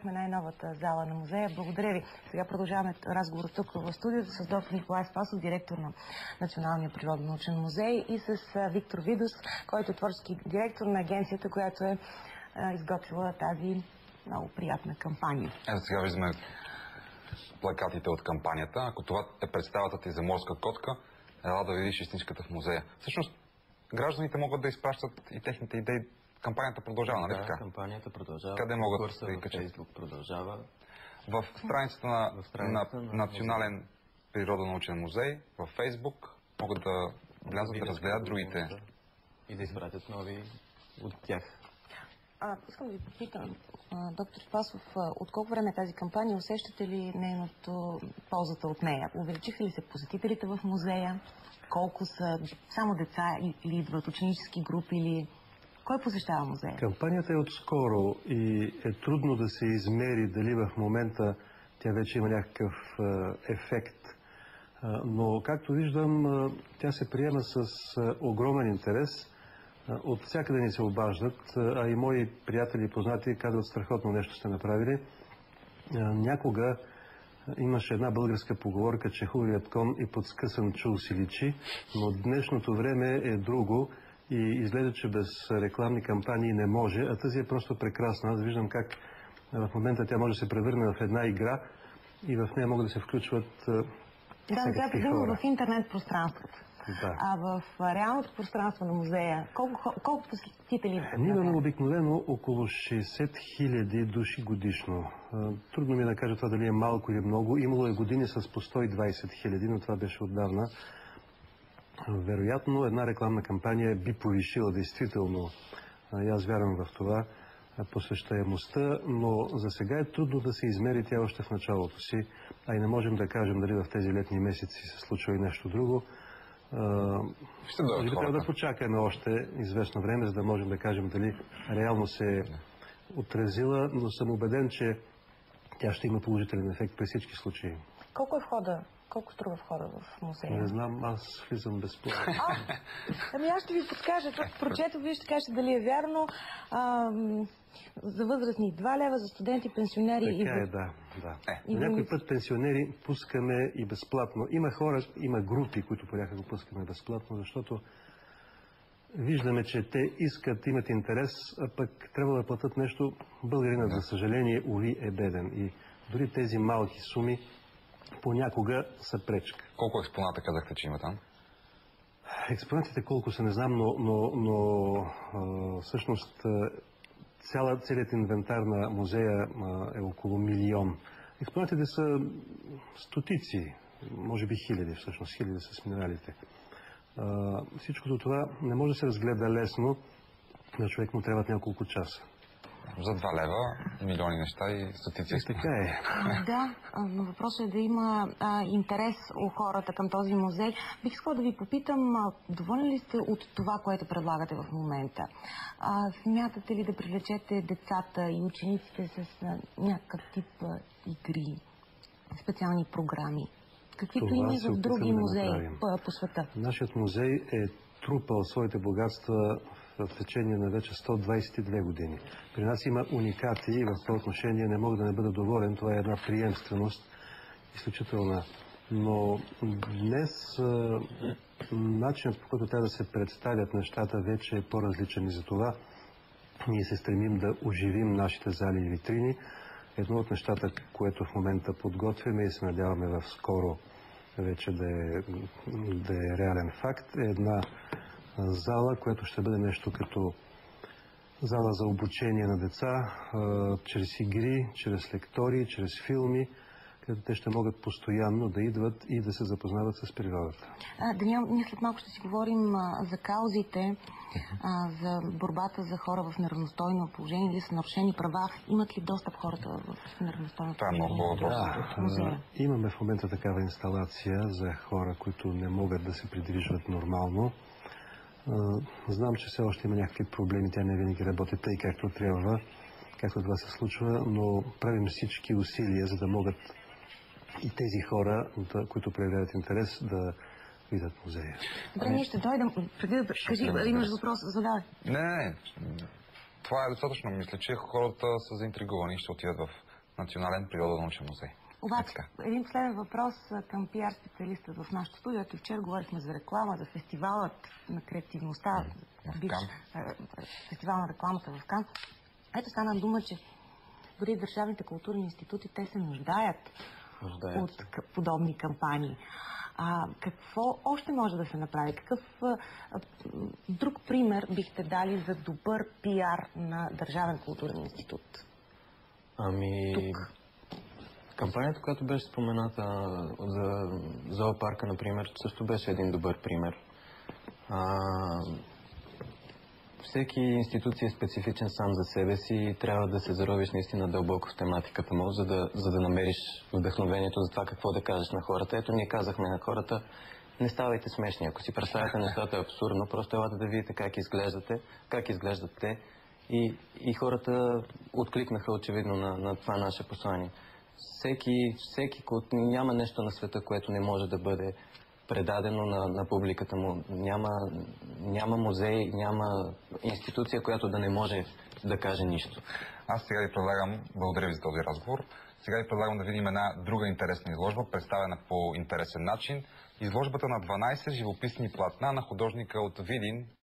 Най-новата зала на музея. Благодаря ви. Сега продължаваме разговор тук в студиото с доктор Николай Спасов, директор на Националния природно-научен музей, и с Виктор Видос, който е творчески директор на агенцията, която е изготвила тази много приятна кампания. Ето сега виждаме плакатите от кампанията. Ако това е представата ти за морска котка, ела да видиш истинската в музея. Всъщност, гражданите могат да изпращат и техните идеи. Кампанията продължава, нали така? Да, кампанията продължава. Къде могат да ги качат? Фейсбук продължава. В страницата на Национален природонаучен музей, в Фейсбук, могат да влязат да разгледат другите. И да изпратят нови от тях. Искам да ви попитам, доктор Спасов, от колко време е тази кампания? Усещате ли ползата от нея? Увеличиха ли се посетителите в музея? Колко са само деца или идват ученически групи или... Кой посещава музея? Кампанията е отскоро и е трудно да се измери дали в момента тя вече има някакъв ефект. Но, както виждам, тя се приема с огромен интерес. От всякъде ни се обаждат, а и мои приятели и познати казват: страхотно нещо сте направили. Някога имаше една българска поговорка, че хубавият кон и под скъсан чул си личи, но днешното време е друго. И изглежда, че без рекламни кампании не може, а тази е просто прекрасна. Аз виждам как в момента тя може да се превърне в една игра и в нея могат да се включват всякакви хора. В интернет пространството. Да. А в реалното пространство на музея, колко посетители? Ние имаме обикновено около 60 000 души годишно. Трудно ми е да кажа това дали е малко или много. Имало е години с по 120 000, но това беше отдавна. Вероятно, една рекламна кампания би повишила действително, и аз вярвам в това, посещаемостта, но за сега е трудно да се измери тя още в началото си, а и не можем да кажем дали в тези летни месеци се случва и нещо друго. Трябва да почакаме още известно време, за да можем да кажем дали реално се е отразила, но съм убеден, че тя ще има положителен ефект при всички случаи. Колко е входа? Колко струва входа в музея? Не знам, аз влизам безплатно. Аз ще ви подскажа. Прочетох, вие ще кажете дали е вярно. За възрастни 2 лева, за студенти, пенсионери... Така е, да. Някой път пенсионери пускаме и безплатно. Има хора, има групи, които понякога пускаме безплатно, защото виждаме, че те искат, имат интерес, а пък трябва да платят нещо. Българинът, за съжаление, уви е беден. И дори тези малки суми понякога са пречка. Колко експоната казахте, че има там? Експонатите колко са, не знам, но всъщност целият инвентар на музея е около 1 000 000. Експонатите са стотици, може би хиляди всъщност, хиляди с минералите. Всичкото това не може да се разгледа лесно, на човек му трябват няколко часа. За 2 лева милиони неща и стотици. Така е. Да, но въпросът е да има интерес у хората към този музей. Бих искала да ви попитам, доволни ли сте от това, което предлагате в момента? Смятате ли да привлечете децата и учениците с някакъв тип игри, специални програми? Каквито има и в други музеи по света? Нашият музей е трупал своите богатства в течение на вече 122 години. При нас има уникати и в това отношение не мога да не бъда доволен. Това е една приемственост изключителна. Но днес начинът, по който трябва да се представят нещата, вече е по-различен и за това ние се стремим да оживим нашите зали и витрини. Едно от нещата, което в момента подготвяме и се надяваме в скоро вече да е реален факт, е една зала, която ще бъде нещо като зала за обучение на деца, чрез игри, чрез лектории, чрез филми, където те ще могат постоянно да идват и да се запознават с природата. Даниел, ние след малко ще си говорим за каузите, за борбата за хора в неравностойно положение или с нарушени права. Имат ли достъп хората в неравностойно положение? Имаме в момента такава инсталация за хора, които не могат да се придвижват нормално. Знам, че все още има някакви проблеми, тя не винаги работи тъй както трябва, както това се случва, но правим всички усилия, за да могат и тези хора, които проявяват интерес, да видят музея. Добре, ние ще дойдем. Преди да кажи, имаш въпрос, задавай. Не. това е достатъчно. Мисля, че хората са заинтригувани и ще отидат в Национален природонаучен музей. Обаче, един последен въпрос към пиар специалиста в нашото студио. Ето вчера говорихме за реклама, за фестивалът на креативността, фестивал на рекламата в Кан. Ето стана дума, че дори държавните културни институти, те се нуждаят от подобни кампании. Какво още може да се направи? Какъв друг пример бихте дали за добър пиар на Държавен културен институт? Кампанията, която беше спомената за зоопарка, например, също беше един добър пример. Всеки институция е специфичен сам за себе си и трябва да се заровиш наистина дълбоко в тематиката му, за да намериш вдъхновението за това какво да кажеш на хората. Ето, ние казахме на хората, не ставайте смешни. Ако си представяте нещата абсурдно, просто елате да видите как изглеждат те. И хората откликнаха очевидно на това наше послание. Няма нещо на света, което не може да бъде предадено на публиката му. Няма музей, няма институция, която да не може да каже нищо. Аз сега ви предлагам, благодаря ви за този разговор, сега ви предлагам да видим една друга интересна изложба, представена по интересен начин. Изложбата на 12 живописни платна на художника от Видин